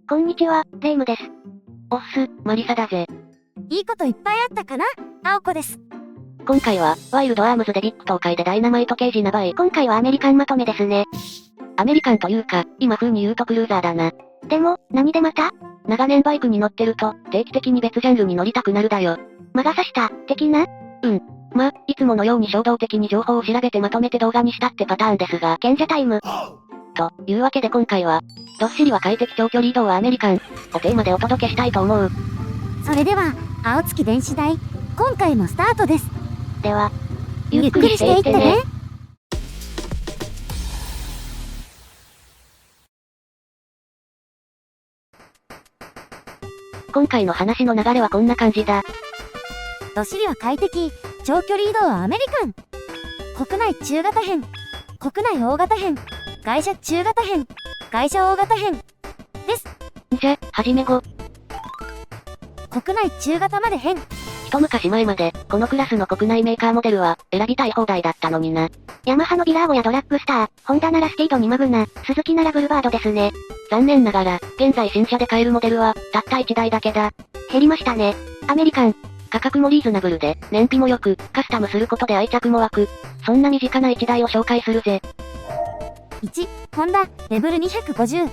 こんにちは、レイムです。おっす、マリサだぜ。いいこといっぱいあったかな？青子です。今回は、ワイルドアームズでビッグ東海でダイナマイト刑事ナバイ。今回はアメリカンまとめですね。アメリカンというか、今風に言うとクルーザーだな。でも、何でまた？長年バイクに乗ってると、定期的に別ジャンルに乗りたくなるだよ。魔が差した、的な？いつものように衝動的に情報を調べてまとめて動画にしたってパターンですが、賢者タイム。というわけで今回は、どっしりは快適長距離移動はアメリカンをテーマでお届けしたいと思う。それでは、青月電子台、今回もスタートです。では、ゆっくりしていってね。今回の話の流れはこんな感じだ。どっしりは快適、長距離移動はアメリカン。国内中型編、国内大型編、外車中型編、外車大型編です。じゃ、はじめご。国内中型まで編。一昔前まで、このクラスの国内メーカーモデルは、選びたい放題だったのにな。ヤマハのビラーゴやドラッグスター、ホンダならスティードにマグナ、スズキならブルバードですね。残念ながら、現在新車で買えるモデルは、たった1台だけだ。減りましたね。アメリカン。価格もリーズナブルで、燃費も良く、カスタムすることで愛着も湧く。そんな身近な1台を紹介するぜ。1、ホンダ、レベル250。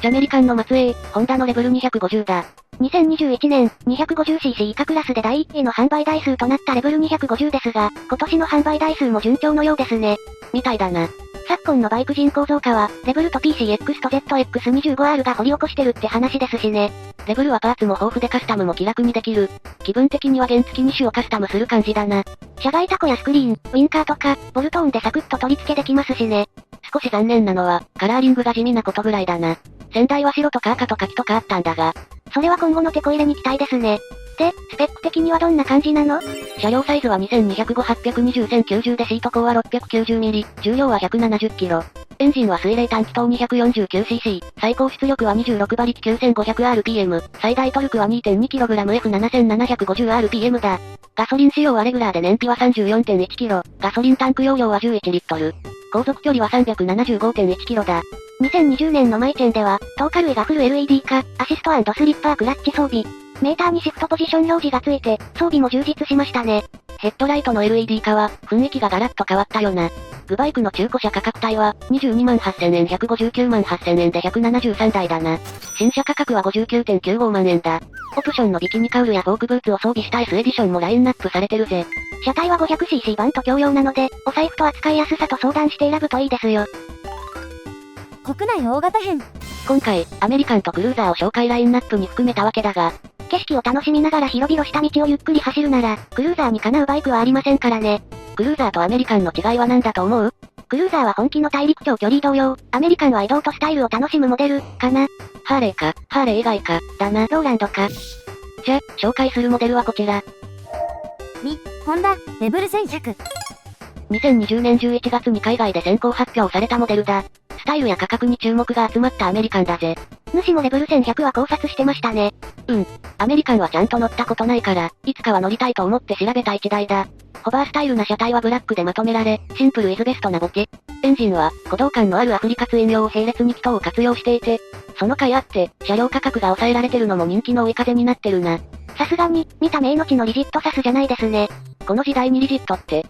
アメリカンの末裔、ホンダのレベル250だ。2021年、250cc 以下クラスで第1位の販売台数となったレベル250ですが、今年の販売台数も順調のようですね。みたいだな。昨今のバイク人口増加は、レベルと PCX と ZX25R が掘り起こしてるって話ですしね。レベルはパーツも豊富でカスタムも気楽にできる。気分的には原付2種をカスタムする感じだな。車外タコやスクリーン、ウィンカーとか、ボルトオンでサクッと取り付けできますしね。少し残念なのは、カラーリングが地味なことぐらいだな。先代は白とか赤とか黄とかあったんだが。それは今後のテこ入れに期待ですね。で、スペック的にはどんな感じなの？車両サイズは2200-820-1090でシート高は 690mm、重量は 170kg。エンジンは水冷短気筒 249cc、最高出力は26馬力 9500rpm、最大トルクは 2.2kgF7750rpm だ。ガソリン仕様はレギュラーで燃費は 34.1kg、ガソリンタンク容量は11リットル。航続距離は 375.1km だ。2020年のマイチェンでは、トーカ類がフル LED 化、アシスト&スリッパークラッチ装備。メーターにシフトポジション表示がついて、装備も充実しましたね。ヘッドライトの LED 化は、雰囲気がガラッと変わったよな。グバイクの中古車価格帯は、22万8000円159万8000円で173台だな。新車価格は 59.95 万円だ。オプションのビキニカウルやフォークブーツを装備した S エディションもラインナップされてるぜ。車体は 500cc 版と共用なので、お財布と扱いやすさと相談して選ぶといいですよ。国内大型編。今回、アメリカンとクルーザーを紹介ラインナップに含めたわけだが、景色を楽しみながら広々した道をゆっくり走るなら、クルーザーにかなうバイクはありませんからね。クルーザーとアメリカンの違いは何だと思う？クルーザーは本気の大陸長距離移動用、アメリカンは移動とスタイルを楽しむモデル、かな。ハーレーか、ハーレー以外か、だな。ローランドか。じゃ、紹介するモデルはこちら。2、ホンダ、レベル1100。2020年11月に海外で先行発表されたモデルだ。スタイルや価格に注目が集まったアメリカンだぜ。主もレベル1100は考察してましたね。アメリカンはちゃんと乗ったことないから、いつかは乗りたいと思って調べた1台だ。ホバースタイルな車体はブラックでまとめられ、シンプルイズベストなボケ。エンジンは、鼓動感のあるアフリカツイン用並列に気筒を活用していて、その甲斐あって、車両価格が抑えられてるのも人気の追い風になってるな。さすがに、見た目命のリジットサスじゃないですね。この時代にリジットって、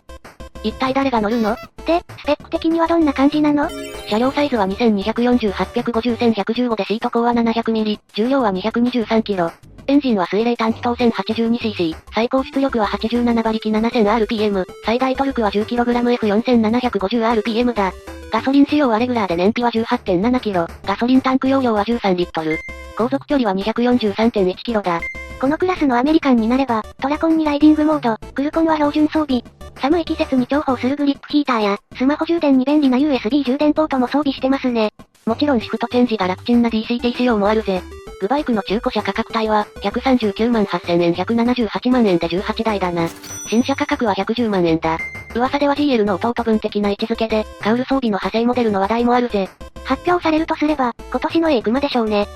一体誰が乗るの？で、スペック的にはどんな感じなの？車両サイズは 2240-850-1115 でシート高は 700mm、重量は 223kg。エンジンは水冷短気筒 1082cc、最高出力は87馬力 7000rpm、最大トルクは 10kgF4750rpm だ。ガソリン仕様はレギュラーで燃費は 18.7kg、ガソリンタンク容量は13リットル。航続距離は 243.1km だ。このクラスのアメリカンになれば、トラコンにライディングモード、クルコンは標準装備。寒い季節に重宝するグリップヒーターや、スマホ充電に便利な USB 充電ポートも装備してますね。もちろんシフトチェンジが楽ちんな DCT 仕様もあるぜ。グバイクの中古車価格帯は、139万8000円178万円で18台だな。新車価格は110万円だ。噂では GL の弟分的な位置づけで、カウル装備の派生モデルの話題もあるぜ。発表されるとすれば、今年のエイクマでしょうね。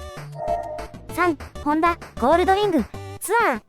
3、ホンダ、ゴールドウィング、ツアー。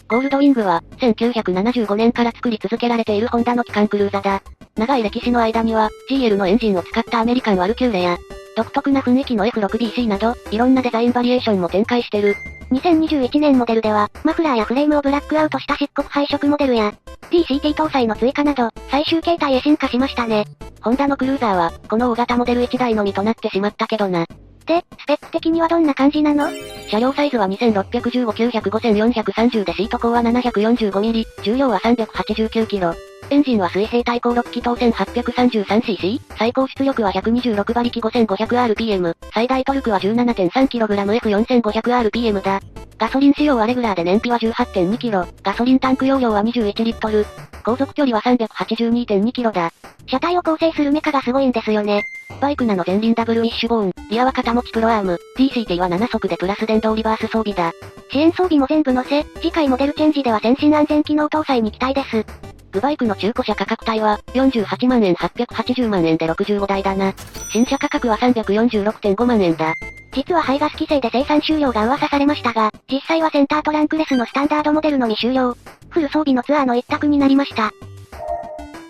ゴールドウィングは、1975年から作り続けられているホンダの機関クルーザだ。長い歴史の間には、GL のエンジンを使ったアメリカンワルキューレや、独特な雰囲気の F6BC など、いろんなデザインバリエーションも展開してる。2021年モデルでは、マフラーやフレームをブラックアウトした漆黒配色モデルや、DCT 搭載の追加など、最終形態へ進化しましたね。ホンダのクルーザーは、この大型モデル1台のみとなってしまったけどな。で、スペック的にはどんな感じなの？車両サイズは2615、900、5430でシート高は 745mm、重量は 389kg。エンジンは水平対向6気筒 1833cc、最高出力は126馬力 5500rpm、最大トルクは 17.3kgF4500rpm だ。ガソリン仕様はレギュラーで燃費は 18.2kg、ガソリンタンク容量は21リットル。航続距離は 382.2km だ。車体を構成するメカがすごいんですよね。バイクなの前輪ダブルウィッシュボーン、リアは肩持ちプロアーム、DCT は7速でプラス電動リバース装備だ。支援装備も全部載せ、次回モデルチェンジでは先進安全機能搭載に期待です。グバイクの中古車価格帯は、48万円880万円で65台だな。新車価格は 346.5 万円だ。実は排ガス規制で生産終了が噂されましたが、実際はセンタートランクレスのスタンダードモデルのみ終了。フル装備のツアーの一択になりました。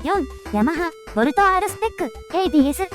4、ヤマハ、ボルト R スペック、ABS。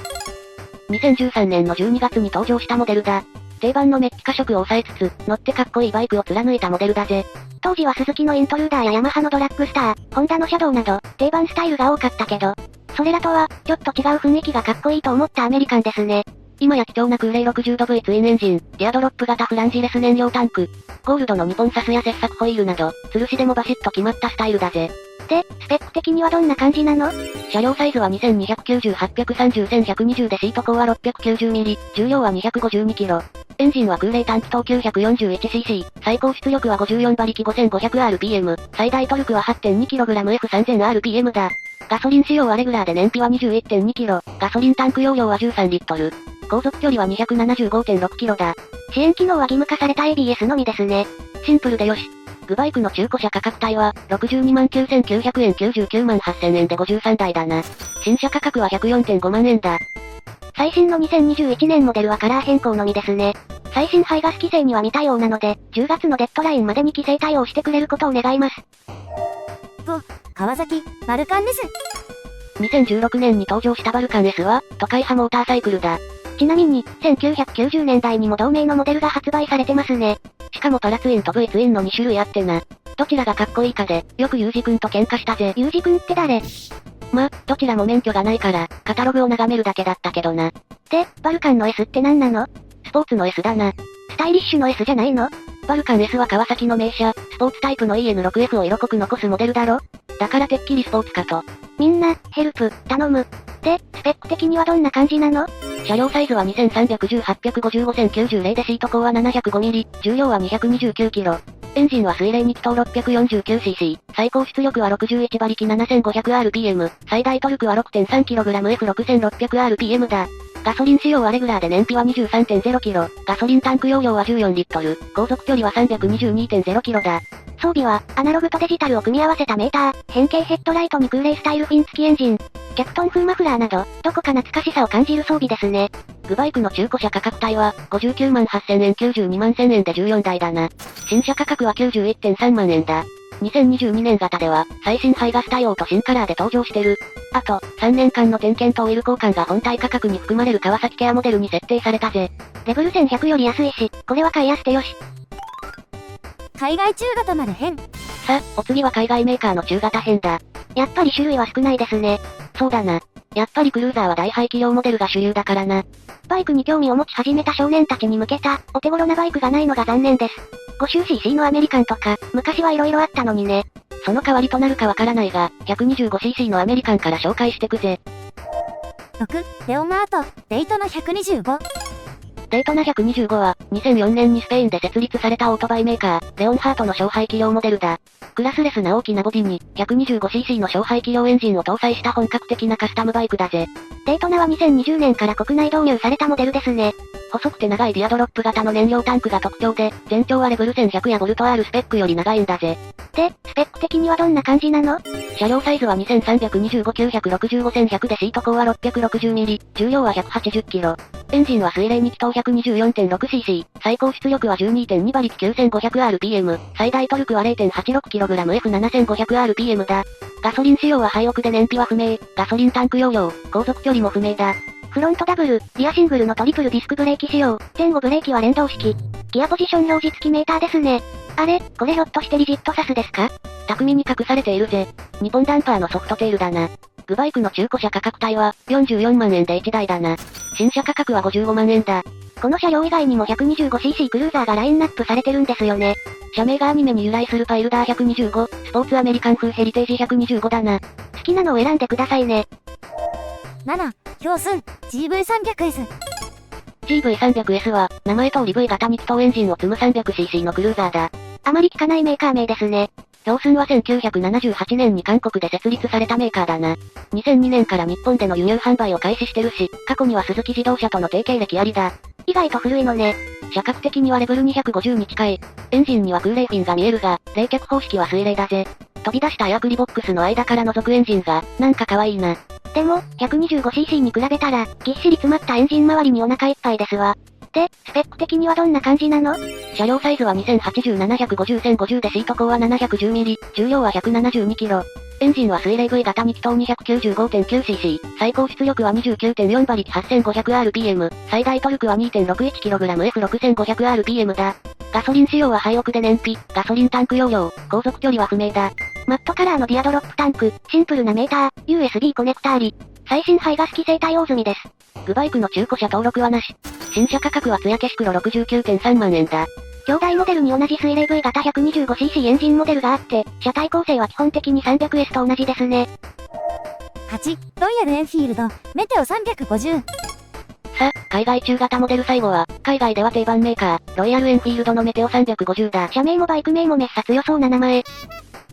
2013年の12月に登場したモデルだ。定番のメッキ化色を抑えつつ、乗ってかっこいいバイクを貫いたモデルだぜ。当時はスズキのイントルーダーやヤマハのドラッグスター、ホンダのシャドウなど、定番スタイルが多かったけど、それらとは、ちょっと違う雰囲気がかっこいいと思ったアメリカンですね。今や貴重な空冷 60°V ツインエンジン、ディアドロップ型フランジレス燃料タンク、ゴールドのニポンサスや切削ホイールなど、吊るしでもバシッと決まったスタイルだぜ。で、スペック的にはどんな感じなの？車両サイズは2290、830、1120でシート高は 690mm、重量は 252kg。エンジンは空冷タンク等 941cc、最高出力は54馬力 5500rpm、最大トルクは 8.2kgF3000rpm だ。ガソリン仕様はレギュラーで燃費は 21.2kg、ガソリンタンク容量は13リットル。航続距離は 275.6km だ。支援機能は義務化された ABS のみですね。シンプルでよし。グバイクの中古車価格帯は、62万9900円99万8000円で53台だな。新車価格は 104.5 万円だ。最新の2021年モデルはカラー変更のみですね。最新排ガス規制には未対応なので、10月のデッドラインまでに規制対応してくれることを願います。5、川崎、バルカンです。2016年に登場したバルカン S は、都会派モーターサイクルだ。ちなみに、1990年代にも同名のモデルが発売されてますね。しかもパラツインと V ツインの2種類あってな。どちらがかっこいいかで、よくユージ君と喧嘩したぜ。ユージ君って誰？ま、どちらも免許がないから、カタログを眺めるだけだったけどな。で、バルカンの S って何なの？スポーツの S だな。スタイリッシュの S じゃないの？バルカン S は川崎の名車、スポーツタイプの EN6F を色濃く残すモデルだろ？だからてっきりスポーツかと。みんな、ヘルプ、頼む。で、スペック的にはどんな感じなの？車両サイズは2310、855、1090でシート高は 705mm、重量は 229kg。エンジンは水冷2気筒 649cc、最高出力は61馬力 7500rpm、最大トルクは 6.3kgF6600rpm だ。ガソリン仕様はレギュラーで燃費は 23.0kg、ガソリンタンク容量は14リットル、航続距離は 322.0km だ。装備は、アナログとデジタルを組み合わせたメーター、変形ヘッドライトに空冷スタイルフィン付きエンジン、キャプトン風マフラーなど、どこか懐かしさを感じる装備ですね。グバイクの中古車価格帯は、59万8000円92万1000円で14台だな。新車価格は 91.3 万円だ。2022年型では、最新排ガス対応と新カラーで登場してる。あと、3年間の点検とオイル交換が本体価格に含まれる川崎ケアモデルに設定されたぜ。レベル1100より安いし、これは買いやすてよし。海外中型まで変。さあ、お次は海外メーカーの中型編だ。やっぱり種類は少ないですね。そうだな。やっぱりクルーザーは大排気量モデルが主流だからな。バイクに興味を持ち始めた少年たちに向けた、お手頃なバイクがないのが残念です。50cc のアメリカンとか、昔は色々あったのにね。その代わりとなるかわからないが、125cc のアメリカンから紹介してくぜ。6、レオナート、デイトナ125。デイトナ125は、2004年にスペインで設立されたオートバイメーカー、レオンハートの小排気量モデルだ。クラスレスな大きなボディに、125cc の小排気量エンジンを搭載した本格的なカスタムバイクだぜ。デイトナは2020年から国内導入されたモデルですね。細くて長いディアドロップ型の燃料タンクが特徴で、全長はレベル1100やボルト R スペックより長いんだぜ。で、スペック的にはどんな感じなの？車両サイズは2325、965、1100でシート高は 660mm、重量は 180kg。エンジンは水冷2気筒 124.6cc、最高出力は 12.2 馬力 9500rpm、最大トルクは 0.86kgF7500rpm だ。ガソリン仕様は廃屋で燃費は不明、ガソリンタンク容量、航続距離も不明だ。フロントダブル、リアシングルのトリプルディスクブレーキ仕様、前後ブレーキは連動式。ギアポジション表示付きメーターですね。あれ、これひょっとしてリジットサスですか？巧みに隠されているぜ。ニポンダンパーのソフトテールだな。グバイクの中古車価格帯は、44万円で1台だな。新車価格は55万円だ。この車両以外にも 125cc クルーザーがラインナップされてるんですよね。社名がアニメに由来するパイルダー125、スポーツアメリカン風ヘリテージ125だな。好きなのを選んでくださいね。7、ヒョウスン、GV300S。GV300S は、名前通り V 型2気筒エンジンを積む 300cc のクルーザーだ。あまり聞かないメーカー名ですね。ヒョウスンは1978年に韓国で設立されたメーカーだな。2002年から日本での輸入販売を開始してるし、過去には鈴木自動車との提携歴ありだ。意外と古いのね。車格的にはレベル250に近い。エンジンには空冷フィンが見えるが、冷却方式は水冷だぜ。飛び出したエアクリボックスの間から覗くエンジンが、なんか可愛いな。でも、125cc に比べたら、ぎっしり詰まったエンジン周りにお腹いっぱいですわ。で、スペック的にはどんな感じなの？車両サイズは 2080-750-1050でシート高は 710mm、重量は 172kg。エンジンは水冷 V 型2気筒 295.9cc、最高出力は 29.4 馬力 8500rpm、最大トルクは 2.61kgF6500rpm だ。ガソリン仕様はハイオクで燃費、ガソリンタンク容量、航続距離は不明だ。マットカラーのディアドロップタンク、シンプルなメーター、USB コネクタあり。最新排ガス規制対応済みです。グバイクの中古車登録はなし。新車価格は艶消し黒 69.3 万円だ。兄弟モデルに同じ水冷 V 型 125cc エンジンモデルがあって、車体構成は基本的に 300S と同じですね。8、ロイヤルエンフィールド、メテオ350。さあ、海外中型モデル最後は、海外では定番メーカー、ロイヤルエンフィールドのメテオ350だ。社名もバイク名もめっさ強そうな名前。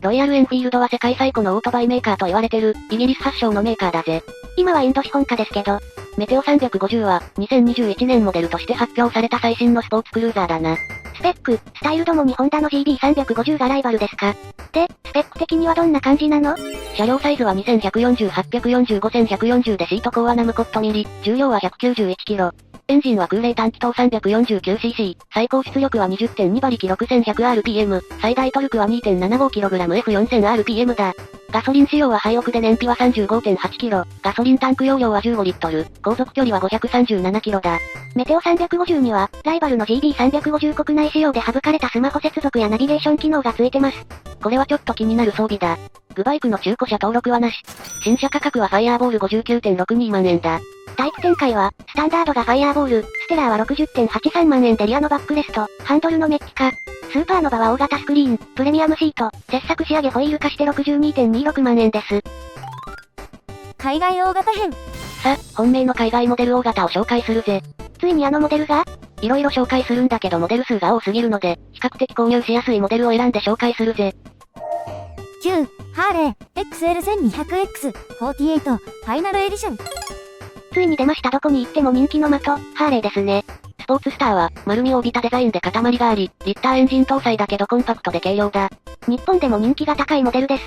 ロイヤルエンフィールドは世界最古のオートバイメーカーと言われてる、イギリス発祥のメーカーだぜ。今はインド資本家ですけど。メテオ350は、2021年モデルとして発表された最新のスポーツクルーザーだな。スペック、スタイルどもにホンダの GB350 がライバルですか？で、スペック的にはどんな感じなの？車両サイズは 2140-840-5140でシート高はナムコットミリ、重量は 191kg。エンジンは空冷単気筒 349cc、最高出力は 20.2 馬力 6100rpm、最大トルクは 2.75kgF4000rpm だ。ガソリン仕様はハイオクで燃費は 35.8kg、ガソリンタンク容量は15リットル、航続距離は 537km だ。メテオ350には、ライバルの GB350 国内仕様で省かれたスマホ接続やナビゲーション機能がついてます。これはちょっと気になる装備だ。グバイクの中古車登録はなし。新車価格はファイヤーボール 59.62 万円だ。タイプ展開は、スタンダードがファイヤーボール、ステラーは 60.83 万円でリアのバックレスト、ハンドルのメッキ化。スーパーノバは大型スクリーン、プレミアムシート、切削仕上げホイール化して 62.26 万円です。海外大型編。さあ、本命の海外モデル大型を紹介するぜ。ついにあのモデルが？いろいろ紹介するんだけどモデル数が多すぎるので、比較的購入しやすいモデルを選んで紹介するぜ。9、ハーレー、XL1200X48、ファイナルエディション。ついに出ましたどこに行っても人気の的、ハーレーですね。スポーツスターは、丸みを帯びたデザインで塊があり、リッターエンジン搭載だけどコンパクトで軽量だ。日本でも人気が高いモデルです。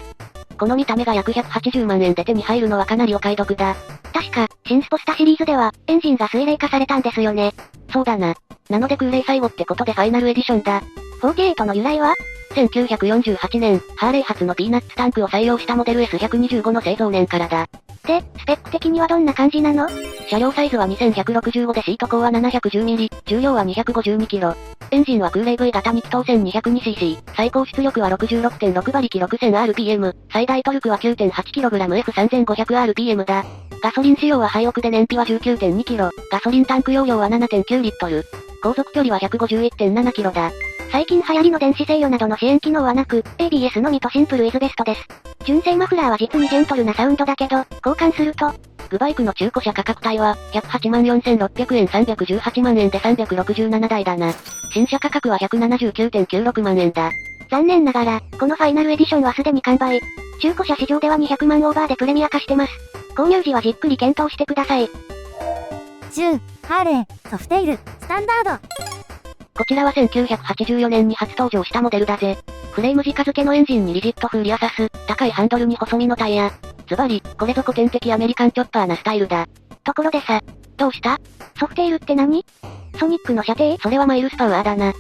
この見た目が約180万円で手に入るのはかなりお買い得だ。確か、新スポスタシリーズでは、エンジンが水冷化されたんですよね。そうだな。なので空冷最後ってことでファイナルエディションだ。48の由来は1948年、ハーレー初のピーナッツタンクを採用したモデル S125 の製造年からだ。で、スペック的にはどんな感じなの？車両サイズは 2165 でシート高は 710mm、重量は 252kg。エンジンは空冷 V 型2気筒 1200cc、最高出力は 66.6 馬力 6000rpm、最大トルクは 9.8kgF3500rpm だ。ガソリン仕様はハイオクで燃費は 19.2kg、ガソリンタンク容量は 7.9リットル。航続距離は 151.7km だ。最近流行りの電子制御などの支援機能はなく、ABS のみとシンプルイズベストです。純正マフラーは実にジェントルなサウンドだけど、交換すると、グバイクの中古車価格帯は、108万4600円318万円で367台だな。新車価格は 179.96 万円だ。残念ながら、このファイナルエディションはすでに完売。中古車市場では200万オーバーでプレミア化してます。購入時はじっくり検討してください。10、ハーレー、ソフテイル、スタンダード。こちらは1984年に初登場したモデルだぜ。フレーム直付けのエンジンにリジット風リアサス、高いハンドルに細身のタイヤ。ズバリ、これぞ古典的アメリカンチョッパーなスタイルだ。ところでさ、どうした？ソフテイルって何？ソニックの射程？それはマイルスパワーだな。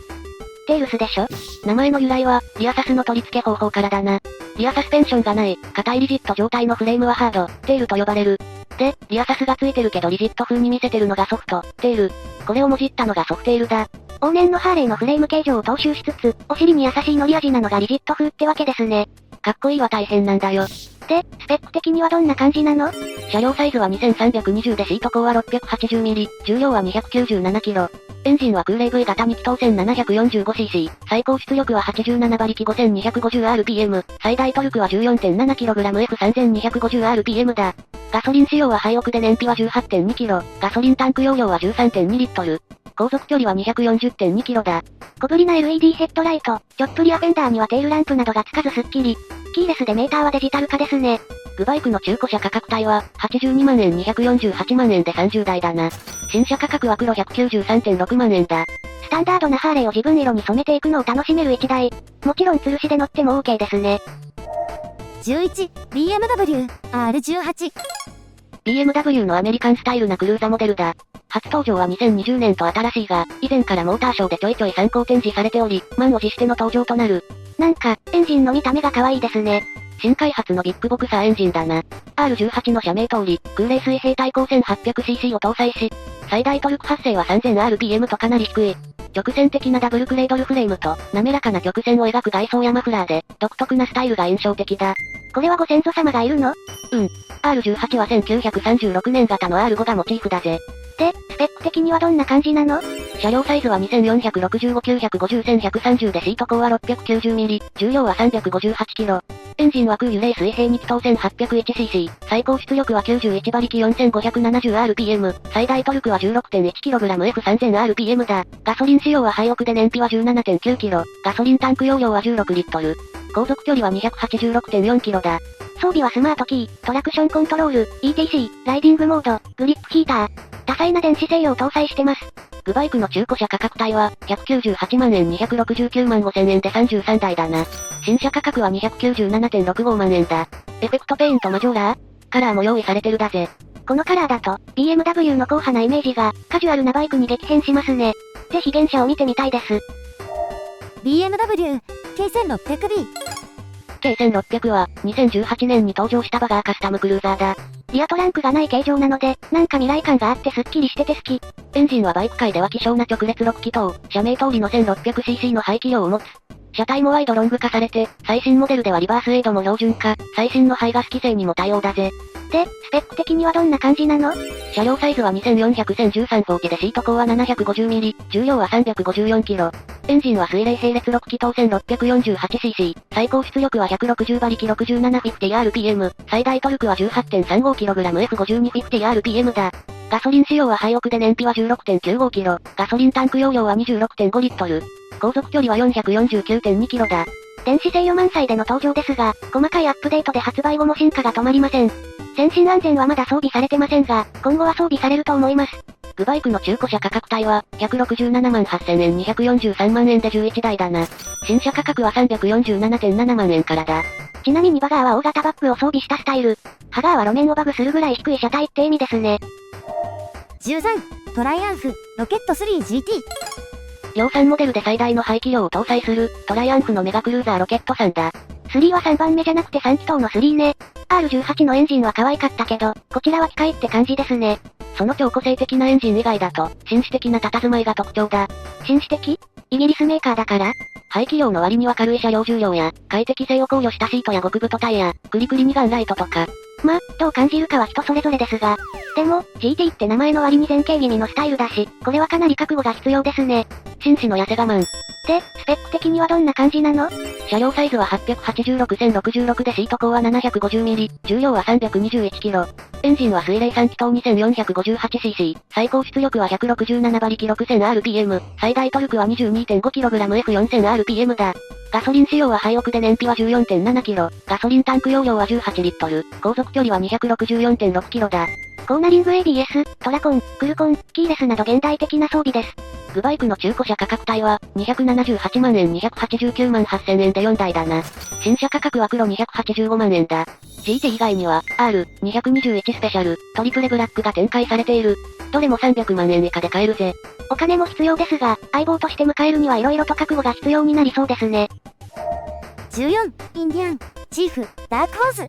テイルスでしょ？名前の由来は、リアサスの取り付け方法からだな。リアサスペンションがない、硬いリジット状態のフレームはハード、テールと呼ばれる。で、リアサスがついてるけどリジット風に見せてるのがソフト、テール。これをもじったのがソフテールだ。往年のハーレーのフレーム形状を踏襲しつつ、お尻に優しい乗り味なのがリジット風ってわけですね。かっこいいは大変なんだよ。で、スペック的にはどんな感じなの？車両サイズは2320でシート高は 680mm、重量は 297kg。エンジンは空冷 V 型2気筒 1745cc、最高出力は87馬力 5250rpm、最大トルクは 14.7kgF3250rpm だ。ガソリン仕様はハイオクで燃費は 18.2kg、ガソリンタンク容量は 13.2 リットル。航続距離は 240.2km だ。小ぶりな LED ヘッドライト、チョップリアフェンダーにはテールランプなどがつかずスッキリ。キーレスでメーターはデジタル化ですね。グバイクの中古車価格帯は、82万円248万円で30台だな。新車価格は黒 193.6 万円だ。スタンダードなハーレーを自分色に染めていくのを楽しめる1台。もちろん吊るしで乗っても OK ですね。11、BMW R18。BMW のアメリカンスタイルなクルーザモデルだ。初登場は2020年と新しいが、以前からモーターショーでちょいちょい参考展示されており、満を持しての登場となる。なんか、エンジンの見た目が可愛いですね。新開発のビッグボクサーエンジンだな。R18 の社名通り、空冷水平対向 1800cc を搭載し、最大トルク発生は 3000rpm とかなり低い。直線的なダブルクレードルフレームと、滑らかな曲線を描く外装やマフラーで、独特なスタイルが印象的だ。これはご先祖様がいるの？R18 は1936年型の R5 がモチーフだぜ。で、スペック的にはどんな感じなの？車両サイズは2465、950、1130でシート高は 690mm、重量は 358kg。エンジンは空油冷水平2気筒 1801cc、最高出力は91馬力 4570rpm、最大トルクは 16.1kgF3000rpm だ。ガソリン仕様はハイオクで燃費は 17.9kg、ガソリンタンク容量は16リットル。航続距離は 286.4km だ。装備はスマートキー、トラクションコントロール、ETC、ライディングモード、グリップヒーター。多彩な電子制御を搭載してます。グバイクの中古車価格帯は、198万円269万5千円で33台だな。新車価格は 297.65 万円だ。エフェクトペイントマジョーラー？カラーも用意されてるだぜ。このカラーだと、BMW の硬派なイメージが、カジュアルなバイクに激変しますね。ぜひ原車を見てみたいです。BMW K1600B。K1600 は、2018年に登場したバガーカスタムクルーザーだ。リアトランクがない形状なので、なんか未来感があってスッキリしてて好き。エンジンはバイク界では希少な直列6気筒、社名通りの 1600cc の排気量を持つ。車体もワイドロング化されて、最新モデルではリバースエイドも標準化、最新の排ガス規制にも対応だぜ。で、スペック的にはどんな感じなの？車両サイズは2400、1013フォーチでシート高は 750mm、重量は 354kg。エンジンは水冷並列6気筒 1648cc、最高出力は160馬力 6750rpm、最大トルクは 18.35kgF5250rpm だ。ガソリン仕様はハイオクで燃費は 16.95kg、ガソリンタンク容量は 26.5 リットル。航続距離は 449.2km だ。電子制御満載での登場ですが、細かいアップデートで発売後も進化が止まりません。先進安全はまだ装備されてませんが、今後は装備されると思います。グバイクの中古車価格帯は、167万8000円243万円で11台だな。新車価格は 347.7 万円からだ。ちなみにバガーは大型バッグを装備したスタイル。ハガーは路面をバグするぐらい低い車体って意味ですね。13、トライアンフ、ロケット 3GT。量産モデルで最大の排気量を搭載する、トライアンフのメガクルーザーロケット3だ。3は3番目じゃなくて3気筒の3ね。R18 のエンジンは可愛かったけど、こちらは機械って感じですね。その超個性的なエンジン以外だと、紳士的な佇まいが特徴だ。紳士的？イギリスメーカーだから？排気量の割には軽い車両重量や、快適性を考慮したシートや極太タイヤ、クリクリ二眼ライトとか。どう感じるかは人それぞれですが。でも、GT って名前の割に前傾気味のスタイルだし、これはかなり覚悟が必要ですね。紳士の痩せ我慢。で、スペック的にはどんな感じなの？車両サイズは886、1066でシート高は 750mm、重量は 321kg。エンジンは水冷3気筒 2458cc、最高出力は167馬力 6000rpm、最大トルクは 22.5kgF4000rpm だ。ガソリン仕様はハイオクで燃費は 14.7kg、ガソリンタンク容量は18リットル、航続距離は 264.6km だ。コーナリング ABS、トラコン、クルコン、キーレスなど現代的な装備です。グバイクの中古車価格帯は、278万円289万8000円で4台だな。新車価格は黒285万円だ。GT 以外には、R221 スペシャル、トリプレブラックが展開されている。どれも300万円以下で買えるぜ。お金も必要ですが、相棒として迎えるには色々と覚悟が必要になりそうですね。14、インディアン、チーフ、ダークホース。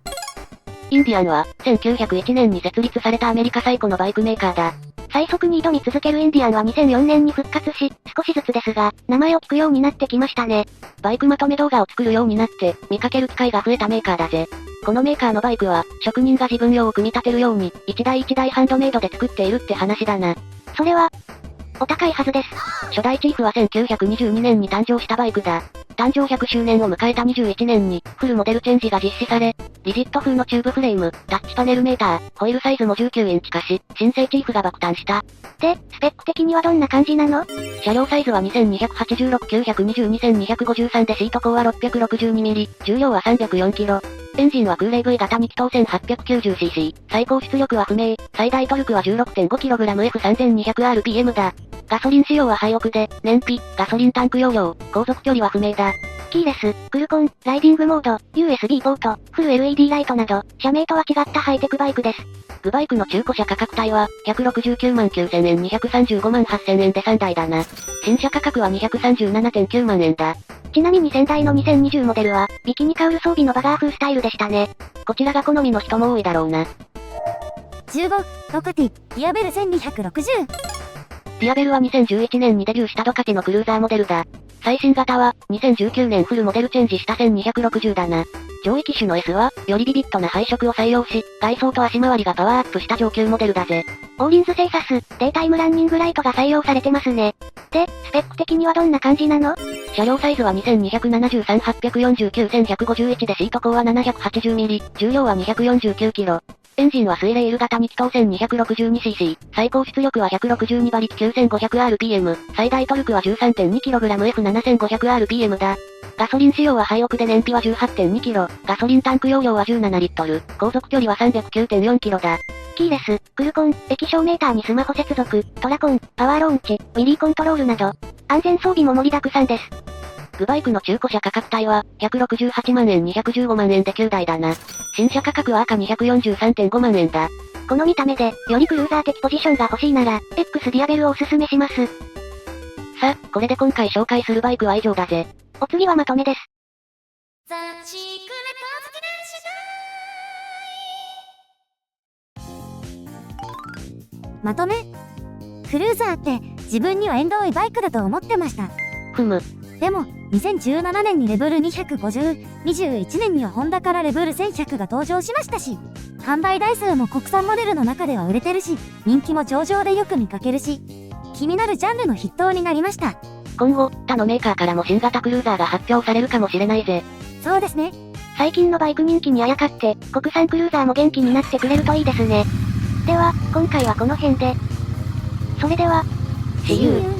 インディアンは、1901年に設立されたアメリカ最古のバイクメーカーだ。最速に挑み続けるインディアンは2004年に復活し、少しずつですが、名前を聞くようになってきましたね。バイクまとめ動画を作るようになって、見かける機会が増えたメーカーだぜ。このメーカーのバイクは、職人が自分用を組み立てるように、一台一台ハンドメイドで作っているって話だな。それは、お高いはずです。初代チーフは1922年に誕生したバイクだ。誕生100周年を迎えた21年に、フルモデルチェンジが実施され、リジット風のチューブフレーム、タッチパネルメーター、ホイールサイズも19インチ化し、新生チーフが爆誕した。で、スペック的にはどんな感じなの？車両サイズは2286、920、2253でシート高は 662mm、重量は 304kg。エンジンは空冷 V 型2気筒 1890cc、最高出力は不明、最大トルクは 16.5kgF3200rpm だ。ガソリン使用は廃屋で、燃費、ガソリンタンク容量、航続距離は不明だ。キーレス、クルコン、ライディングモード、USB ポート、フル LED ライトなど、社名とは違ったハイテクバイクです。グバイクの中古車価格帯は、169万9000円235万8000円で3台だな。新車価格は237.9万円だ。ちなみに先代の2020モデルは、ビキニカウル装備のバガー風スタイルでしたね。こちらが好みの人も多いだろうな。15、ドカティ、ディアベル1260。ディアベルは2011年にデビューしたドカティのクルーザーモデルだ。最新型は、2019年フルモデルチェンジした1260だな。上位機種の S は、よりビビッドな配色を採用し、外装と足回りがパワーアップした上級モデルだぜ。オーリンズセイサス、デイタイムランニングライトが採用されてますね。で、スペック的にはどんな感じなの？車両サイズは2273、849、1151でシート高は 780mm、重量は 249kg。エンジンは水冷 L 型2気筒 1262cc、最高出力は162馬力 9500rpm、最大トルクは 13.2kgF7500rpm だ。ガソリン使用は廃屋で燃費は 18.2kg、ガソリンタンク容量は17リットル、航続距離は 309.4km だ。キーレス、クルコン、液晶メーターにスマホ接続、トラコン、パワーローンチ、ウィリーコントロールなど、安全装備も盛りだくさんです。グバイクの中古車価格帯は、168万円215万円で9台だな。新車価格は赤243.5万円だ。この見た目で、よりクルーザー的ポジションが欲しいなら、X ディアベルをおすすめします。さあ、これで今回紹介するバイクは以上だぜ。お次はまとめです。まとめ。クルーザーって自分には縁遠いバイクだと思ってました。ふむ。でも、2017年にレベル250、21年にはホンダからレベル1100が登場しましたし、販売台数も国産モデルの中では売れてるし、人気も上々でよく見かけるし、気になるジャンルの筆頭になりました。今後、他のメーカーからも新型クルーザーが発表されるかもしれないぜ。そうですね。最近のバイク人気にあやかって、国産クルーザーも元気になってくれるといいですね。では、今回はこの辺で。それでは、See you!